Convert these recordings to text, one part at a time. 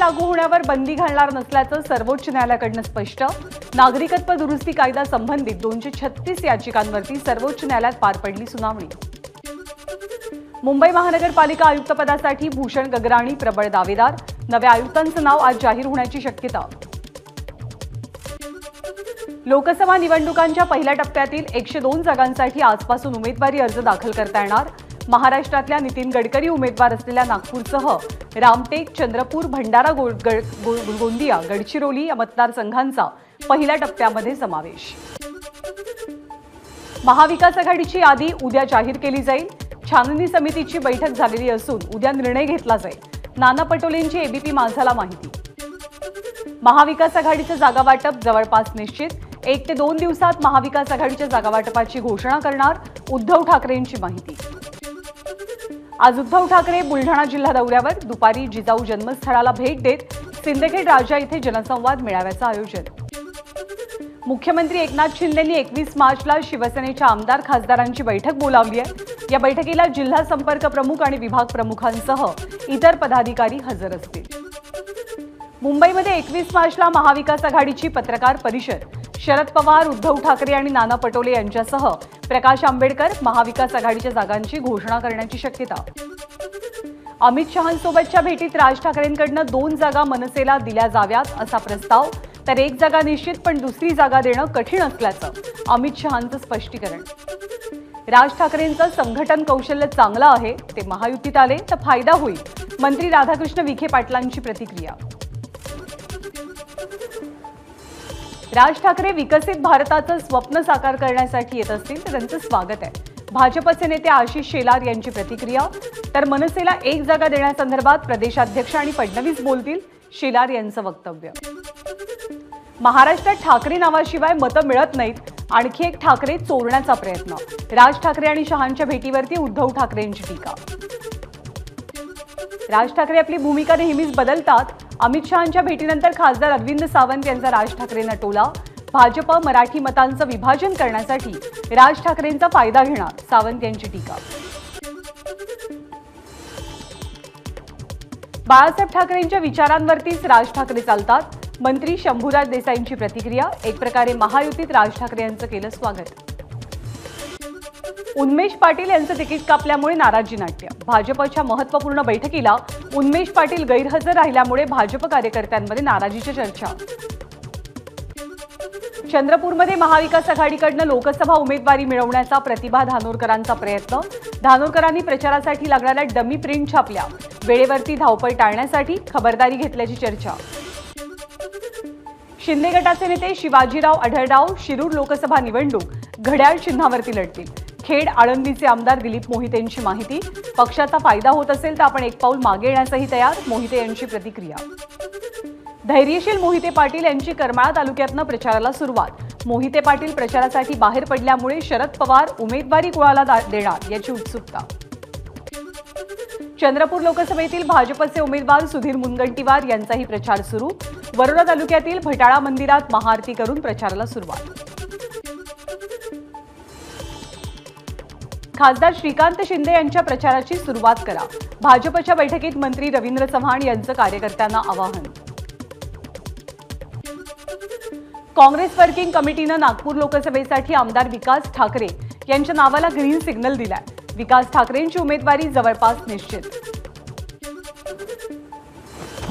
लागू होण्यावर बंदी घालणार नसल्याचं सर्वोच्च न्यायालयाकडून स्पष्ट। नागरिकत्व दुरुस्ती कायदा संबंधित 236 याचिकांवरती सर्वोच्च न्यायालयात पार पडली सुनावणी। मुंबई महानगरपालिका आयुक्तपदासाठी भूषण गगराणी प्रबळ दावेदार, नव्या आयुक्तांचं नाव आज जाहीर होण्याची शक्यता। लोकसभा निवडणुकांच्या पहिल्या टप्प्यातील 102 जागांसाठी आजपासून उमेदवारी अर्ज दाखल करता येणार। महाराष्ट्रातल्या नितीन गडकरी उमेदवार असलेल्या नागपूरसह रामटेक, चंद्रपूर, भंडारा, गोंदिया, गडचिरोली या मतदारसंघांचा पहिल्या टप्प्यामध्ये समावेश। महाविकास आघाडीची यादी उद्या जाहीर केली जाईल। छाननी समितीची बैठक झालेली असून उद्या निर्णय घेतला जाईल। नाना पटोलेंची एबीपी माझाला माहिती। महाविकास आघाडीचं जागा वाटप जवळपास निश्चित। 1 ते 2 दिवसात महाविकास आघाडीच्या जागा वाटपाची घोषणा करणार, उद्धव ठाकरेंची माहिती। आज उद्धव ठाकरे बुलढाणा जिल्हा दौऱ्यावर, दुपारी जिजाऊ जन्मस्थळाला भेट देत सिंदखेड राजा इथे जनसंवाद मेळाव्याचं आयोजन। मुख्यमंत्री एकनाथ शिंदेंनी 21 मार्चला शिवसेनेच्या आमदार खासदारांची बैठक बोलावली आहे। या बैठकीला जिल्हा संपर्क प्रमुख आणि विभाग प्रमुखांसह इतर पदाधिकारी हजर असतील। मुंबईमध्ये 21 मार्चला महाविकास आघाडीची पत्रकार परिषद। शरद पवार, उद्धव ठाकरे आणि नाना पटोले यांच्यासह प्रकाश आंबेडकर महाविकास आघाडीच्या जागांची घोषणा करण्याची शक्यता। अमित शहांसोबतच्या भेटीत राज ठाकरेंकडून 2 जागा मनसेला दिल्या जाव्यात असा प्रस्ताव, तर 1 जागा निश्चित पण दुसरी जागा देणं कठीण असल्याचं अमित शहांचं स्पष्टीकरण। राज ठाकरेंचं संघटन कौशल्य चांगलं आहे, ते महायुतीत आले तर फायदा होईल, मंत्री राधाकृष्ण विखे पाटलांची प्रतिक्रिया। राज ठाकरे विकसित भारताचं स्वप्न साकार करण्यासाठी येत असतील तर त्यांचं स्वागत आहे, भाजपचे नेते आशिष शेलार यांची प्रतिक्रिया। तर मनसेला 1 जागा देण्यासंदर्भात प्रदेशाध्यक्ष आणि फडणवीस बोलतील, शेलार यांचं वक्तव्य। महाराष्ट्रात ठाकरे नावाशिवाय मतं मिळत नाहीत, आणखी एक ठाकरे चोरण्याचा प्रयत्न। राज ठाकरे आणि शहांच्या भेटीवरती उद्धव ठाकरेंची टीका। राज ठाकरे आपली भूमिका नेहमीच बदलतात। अमित शहांच्या भेटीनंतर खासदार अरविंद सावंत यांचा राज ठाकरेंना टोला। भाजप मराठी मतांचं विभाजन करण्यासाठी राज ठाकरेंचा फायदा घेणार, सावंत यांची टीका। बाळासाहेब ठाकरेंच्या विचारांवरतीच राज ठाकरे चालतात, मंत्री शंभूराज देसाईंची प्रतिक्रिया। एक प्रकारे महायुतीत राज ठाकरे यांचं केलं स्वागत। उन्मेष पाटील यांचं तिकीट कापल्यामुळे नाराजी नाट्य। भाजपच्या महत्त्वपूर्ण बैठकीला उन्मेष पाटील गैरहजर राहिल्यामुळे भाजप कार्यकर्त्यांमध्ये नाराजीच्या चर्चा। चंद्रपूरमध्ये महाविकास आघाडीकडून लोकसभा उमेदवारी मिळवण्याचा प्रतिभा धानोरकरांचा प्रयत्न। धानोरकरांनी प्रचारासाठी लागणाऱ्या डमी प्रिंट छापल्या, वेळेवरती धावपळ टाळण्यासाठी खबरदारी घेतल्याची चर्चा। शिंदे गटाचे नेते शिवाजीराव आढळराव शिरूर लोकसभा निवडणूक घड्याळ चिन्हावरती लढतील। खेड आळंदीचे आमदार दिलीप मोहितेंची माहिती। पक्षाचा फायदा होत असेल तर आपण एक पाऊल मागे येण्यासही तयार, मोहिते यांची प्रतिक्रिया। धैर्यशील मोहिते पाटील यांची करमाळा तालुक्यातनं प्रचाराला सुरुवात। मोहिते पाटील प्रचारासाठी बाहेर पडल्यामुळे शरद पवार उमेदवारी कोणाला देणार याची उत्सुकता। चंद्रपूर लोकसभेतील भाजपचे उमेदवार सुधीर मुनगंटीवार यांचाही प्रचार सुरू। वरोरा तालुक्यातील भटाळा मंदिरात महाआरती करून प्रचाराला सुरुवात। खासदार श्रीकांत शिंदे यांच्या प्रचाराची सुरुवात करा, भाजपच्या बैठकीत मंत्री रवींद्र चव्हाण यांचं कार्यकर्त्यांना आवाहन। काँग्रेस वर्किंग कमिटीनं नागपूर लोकसभेसाठी आमदार विकास ठाकरे यांच्या नावाला ग्रीन सिग्नल दिलाय। विकास ठाकरेंची उमेदवारी जवळपास निश्चित।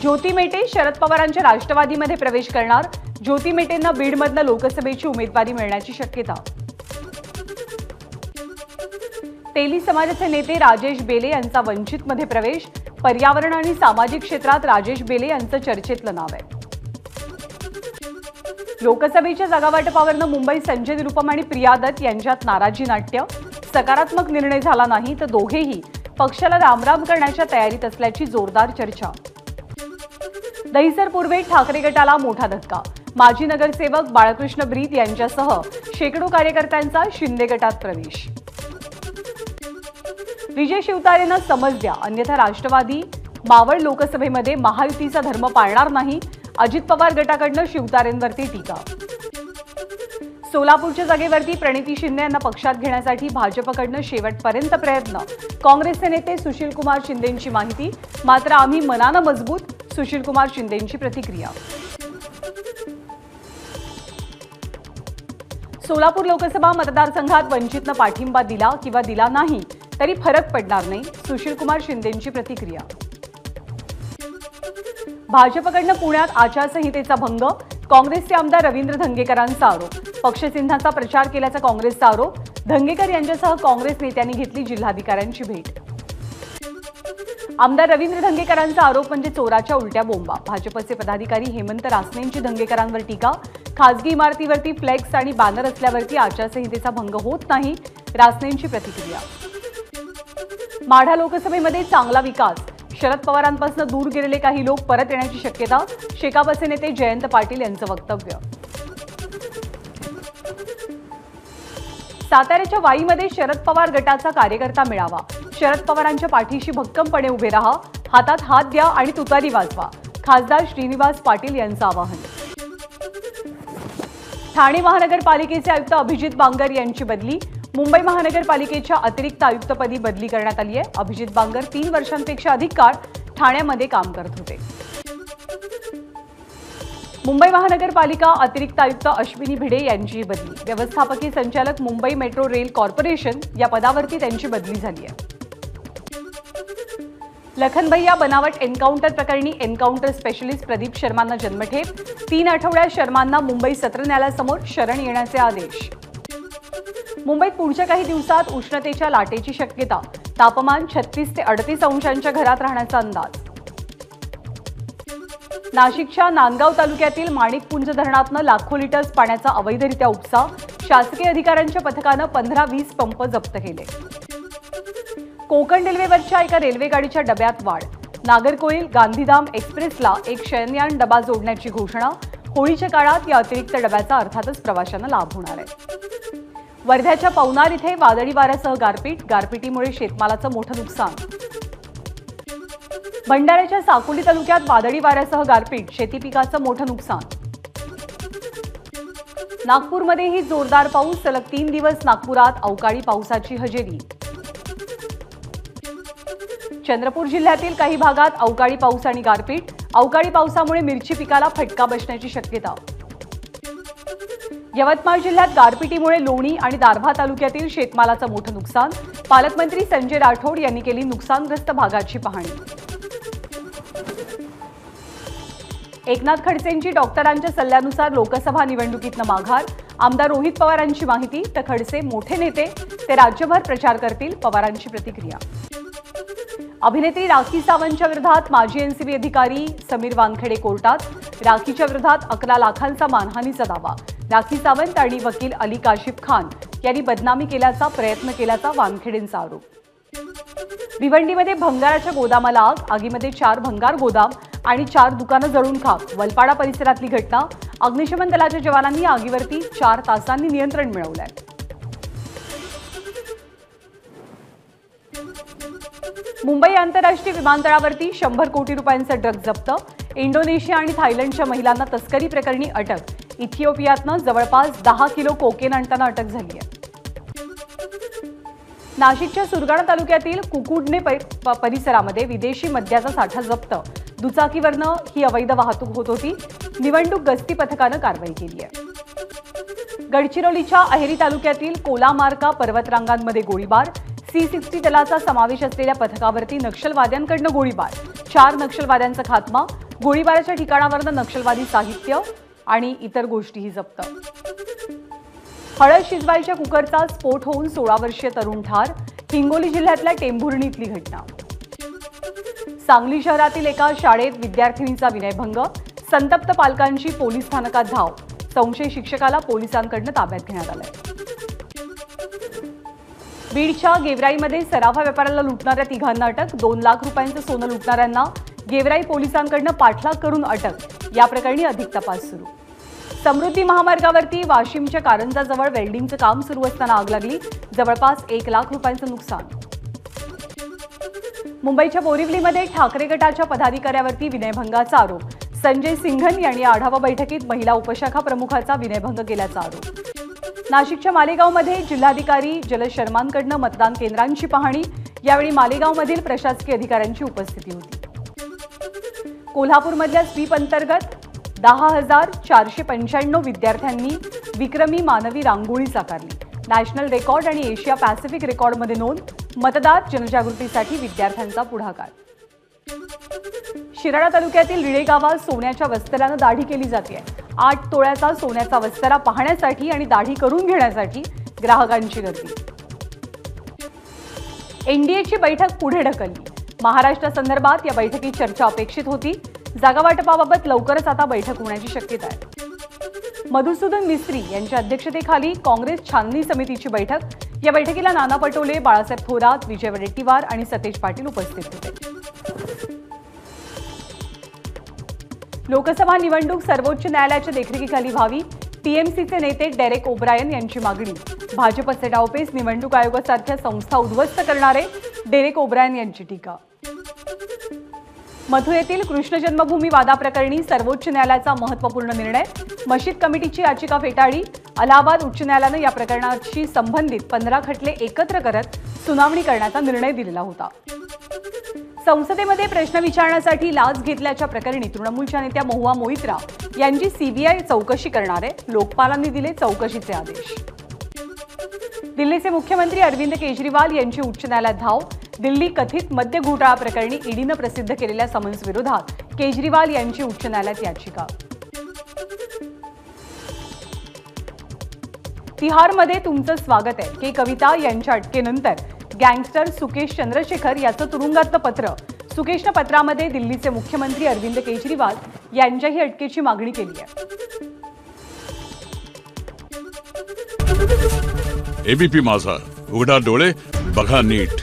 ज्योती मेटे शरद पवारांच्या राष्ट्रवादीमध्ये प्रवेश करणार। ज्योती मेटेंना बीडमधनं लोकसभेची उमेदवारी मिळण्याची शक्यता। तेली समाजाचे नेते राजेश बेले यांचा वंचितमध्ये प्रवेश। पर्यावरण आणि सामाजिक क्षेत्रात राजेश बेले यांचं चर्चेतलं नाव आहे। लोकसभेच्या जागावाटपावरनं मुंबई संजय निरुपम आणि प्रिया दत्त यांच्यात नाराजी नाट्य। सकारात्मक निर्णय झाला नाही तर दोघेही पक्षाला रामराम करण्याच्या तयारीत असल्याची जोरदार चर्चा। दहिसर पूर्वेत ठाकरे गटाला मोठा धक्का। माजी नगरसेवक बाळकृष्ण ब्रीद यांच्यासह शेकडो कार्यकर्त्यांचा शिंदे गटात प्रवेश। विजय शिवतारेंना समज द्या, अन्यथा राष्ट्रवादी मावळ लोकसभेमध्ये महायुतीचा धर्म पाळणार नाही। अजित पवार गटाकडून शिवतारेंवरती टीका। सोलापूरच्या जागेवरती प्रणिती शिंदे यांना पक्षात घेण्यासाठी भाजपकडून शेवटपर्यंत प्रयत्न। काँग्रेसचे नेते सुशील कुमार शिंदेंची माहिती। मात्र आम्ही मनानं मजबूत, सुशीलकुमार शिंदेंची प्रतिक्रिया. सोलापूर लोकसभा मतदारसंघात वंचितनं पाठिंबा दिला किंवा दिला नाही तरी फरक पडणार नाही, सुशीलकुमार शिंदेंची प्रतिक्रिया. भाजपकडनं पुण्यात आचारसंहितेचा भंग, काँग्रेसचे आमदार रवींद्र धंगेकरांचा आरोप. पक्षचिन्हाचा प्रचार केल्याचा काँग्रेसचा आरोप. धंगेकर यांच्यासह काँग्रेस नेत्यांनी घेतली जिल्हाधिकाऱ्यांची भेट. आमदार रवींद्र धंगेकरांचा आरोप म्हणजे चोराच्या उलट्या बोंबा. भाजपचे पदाधिकारी हेमंत रासनेंची धंगेकरांवर टीका. खासगी इमारतीवरती फ्लेक्स आणि बॅनर असल्यावरती आचारसंहितेचा भंग होत नाही, रासनेंची प्रतिक्रिया. माढा लोकसभेमध्ये चांगला विकास, शरद पवारांपासून दूर गेलेले काही लोक परत येण्याची शक्यता. शेकापचे नेते जयंत पाटील यांचं वक्तव्य. साताऱ्याच्या वाईमध्ये शरद पवार गटाचा कार्यकर्ता मेळावा. शरद पवारांच्या पाठीशी भक्कमपणे उभे राहा, हातात हात द्या आणि तुतारी वाजवा, खासदार श्रीनिवास पाटील यांचं आवाहन. ठाणे महानगरपालिकेचे आयुक्त अभिजित बांगर यांची बदली. मुंबई महानगरपालिकेच्या अतिरिक्त आयुक्तपदी बदली करण्यात आली आहे. अभिजित बांगर 3 वर्षांपेक्षा अधिक काळ ठाण्यामध्ये काम करत होते. मुंबई महानगरपालिका अतिरिक्त आयुक्त अश्विनी भिडे यांची बदली. व्यवस्थापकीय संचालक मुंबई मेट्रो रेल कॉर्पोरेशन या पदावरती त्यांची बदली झाली आहे. लखनभैया बनावट एन्काउंटर प्रकरणी एन्काउंटर स्पेशलिस्ट प्रदीप शर्मांना जन्मठेप. 3 आठवड्यात शर्मांना मुंबई सत्र न्यायालयासमोर शरण येण्याचे आदेश. मुंबईत पुढच्या काही दिवसात उष्णतेच्या लाटेची शक्यता. तापमान 36 ते 38 अंशांच्या घरात राहण्याचा अंदाज. नाशिकच्या नांदगाव तालुक्यातील माणिकपुंज धरणातनं लाखो लिटर्स पाण्याचा अवैधरित्या उपसा. शासकीय अधिकाऱ्यांच्या पथकानं 15-20 पंप जप्त केले. कोकण रेल्वेवरच्या एका रेल्वे गाडीच्या डब्यात वाढ. नागरकोइल गांधीधाम एक्सप्रेसला एक शयनयान डबा जोडण्याची घोषणा. होळीच्या काळात या अतिरिक्त डब्याचा अर्थातच प्रवाशांना लाभ होणार आहे. वर्ध्याच्या पवनार इथे वादळी वाऱ्यासह गारपीट. गारपिटीमुळे शेतमालाचं मोठं नुकसान. भंडाऱ्याच्या साकोली तालुक्यात वादळी वाऱ्यासह गारपीट. शेती पिकाचं मोठं नुकसान. नागपूरमध्येही जोरदार पाऊस. सलग 3 दिवस नागपुरात अवकाळी पावसाची हजेरी. चंद्रपूर जिल्ह्यातील काही भागात अवकाळी पाऊस आणि गारपीट. अवकाळी पावसामुळे मिरची पिकाला फटका बसण्याची शक्यता. यवतमाळ जिल्ह्यात गारपिटीमुळे लोणी आणि दारव्हा तालुक्यातील शेतमालाचं मोठं नुकसान. पालकमंत्री संजय राठोड यांनी केली नुकसानग्रस्त भागाची पाहणी. एकनाथ खडसेंची डॉक्टरांच्या सल्ल्यानुसार लोकसभा निवडणुकीतनं माघार. आमदार रोहित पवारांची माहिती. तर खडसे मोठे नेते, ते राज्यभर प्रचार करतील, पवारांची प्रतिक्रिया. अभिनेत्री राखी सावंतच्या विरोधात माजी एनसीबी अधिकारी समीर वानखेडे कोर्टात. राखीच्या विरोधात 11 लाखांचा मानहानीचा दावा. राखी सावंत आणि वकील अली काशिफ खान यांनी बदनामी केल्याचा प्रयत्न केल्याचा वानखेडेंचा आरोप. भिवंडीमध्ये भंगाराच्या गोदामाला आग. आगीमध्ये 4 भंगार गोदाम आणि 4 दुकानं जळून खाक. वलपाडा परिसरातली घटना. अग्निशमन दलाच्या जवानांनी आगीवरती 4 तासांनी नियंत्रण मिळवलंय. मुंबई आंतरराष्ट्रीय विमानतळावरती 100 कोटी रुपयांचा ड्रग जप्त. इंडोनेशिया आणि थायलंडच्या महिलांना तस्करी प्रकरणी अटक. इथिओपियातनं जवळपास 10 किलो कोकेन आणताना अटक झाली आहे. नाशिकच्या सुरगाणा तालुक्यातील कुकुडणे परिसरामध्ये विदेशी मद्याचा साठा जप्त. दुचाकीवरनं ही अवैध वाहतूक होत होती. निवडणूक गस्ती पथकानं कारवाई केली आहे. गडचिरोलीच्या अहेरी तालुक्यातील कोलामार्का पर्वतरांगांमध्ये गोळीबार. C-60 दलाचा समावेश असलेल्या पथकावरती नक्षलवाद्यांकडनं गोळीबार. 4 नक्षलवाद्यांचा खात्मा. गोळीबाराच्या ठिकाणावरनं नक्षलवादी साहित्य आणि इतर गोष्टीही जप्त. हळद शिजवायच्या कुकरचा स्फोट होऊन 16 वर्षीय तरुण ठार. हिंगोली जिल्ह्यातल्या टेंभुर्णीतली घटना. सांगली शहरातील एका शाळेत विद्यार्थिनीचा विनयभंग. संतप्त पालकांची पोलीस स्थानकात धाव. संशयित शिक्षकाला पोलिसांकडून ताब्यात घेण्यात आलंय. बीडच्या गेवराईमध्ये सराफा व्यापाऱ्याला लुटणाऱ्या 3घांना अटक. 2 लाख रुपयांचं सोनं लुटणाऱ्यांना गेवराई पोलिसांकडून पाठलाग करून अटक. या प्रकरणी अधिक तपास सुरू. समृद्धी महामार्गावरती वाशिमच्या कारंजाजवळ वेल्डिंगचं काम सुरू असताना आग लागली. जवळपास 1 लाख रुपयांचं नुकसान. मुंबईच्या बोरिवलीमध्ये ठाकरे गटाच्या पदाधिकाऱ्यावरती विनयभंगाचा आरोप. संजय सिंघन यांनी आढावा बैठकीत महिला उपशाखा प्रमुखाचा विनयभंग केल्याचा आरोप. नाशिकच्या मालेगावमध्ये जिल्हाधिकारी जलज शर्मांकडून मतदान केंद्रांची पाहणी. यावेळी मालेगावमधील प्रशासकीय अधिकाऱ्यांची उपस्थिती होती. कोल्हापूरमधल्या स्वीप अंतर्गत 10,495 विद्यार्थ्यांनी विक्रमी मानवी रांगोळी साकारली। नॅशनल रेकॉर्ड आणि एशिया पॅसिफिक रेकॉर्डमध्ये नोंद। मतदार जनजागृतीसाठी विद्यार्थ्यांचा पुढाकार। शिराळा तालुक्यातील रिळे गावात सोन्याच्या वस्त्रानं दाढी केली जाते। 8 तोळ्याचा सोन्याचा वस्त्रा पाहण्यासाठी आणि दाढी करून घेण्यासाठी ग्राहकांची गर्दी। एनडीएची बैठक पुढे ढकलली। महाराष्ट्रासंदर्भात या बैठकीत चर्चा अपेक्षित होती। जागा वाटपाबाबत लवकरच आता बैठक होण्याची शक्यता आहे। मधुसूदन मिस्त्री यांच्या अध्यक्षतेखाली काँग्रेस छाननी समितीची बैठक। या बैठकीला नाना पटोले, बाळासाहेब थोरात, विजय वडेट्टीवार आणि सतेज पाटील उपस्थित होते। लोकसभा निवडणूक सर्वोच्च न्यायालयाच्या देखरेखीखाली व्हावी, टीएमसीचे नेते डेरेक ओब्रायन यांची मागणी। भाजपचे डावपेच निवडणूक आयोगासारख्या संस्था उद्ध्वस्त करणारे डेरेक ओब्रायन यांची टीका। मथुरेतील कृष्ण जन्मभूमी वादाप्रकरणी सर्वोच्च न्यायालयाचा महत्त्वपूर्ण निर्णय। मशीद कमिटीची याचिका फेटाळली। अलाहाबाद उच्च न्यायालयानं या प्रकरणाशी संबंधित 15 खटले एकत्र करत सुनावणी करण्याचा निर्णय दिलेला होता। संसदेमध्ये प्रश्न विचारण्यासाठी लाच घेतल्याच्या प्रकरणी तृणमूलच्या नेत्या महुआ मोइत्रा यांची सीबीआय चौकशी करणार आहे। लोकपालांनी दिले चौकशीचे आदेश। दिल्लीचे मुख्यमंत्री अरविंद केजरीवाल यांची उच्च न्यायालयात धाव। दिल्ली कथित मद्य घोटाळा प्रकरणी ईडीनं प्रसिद्ध केलेल्या समन्स विरोधात केजरीवाल यांची उच्च न्यायालयात याचिका। तिहारमध्ये तुमचं स्वागत आहे के कविता यांच्या अटकेनंतर गँगस्टर सुकेश चंद्रशेखर याचं तुरुंगातलं पत्र। सुकेशनं पत्रामध्ये दिल्लीचे मुख्यमंत्री अरविंद केजरीवाल यांच्याही अटकेची मागणी केली आहे। एबीपी माझा, उघडा डोळे बघा नीट।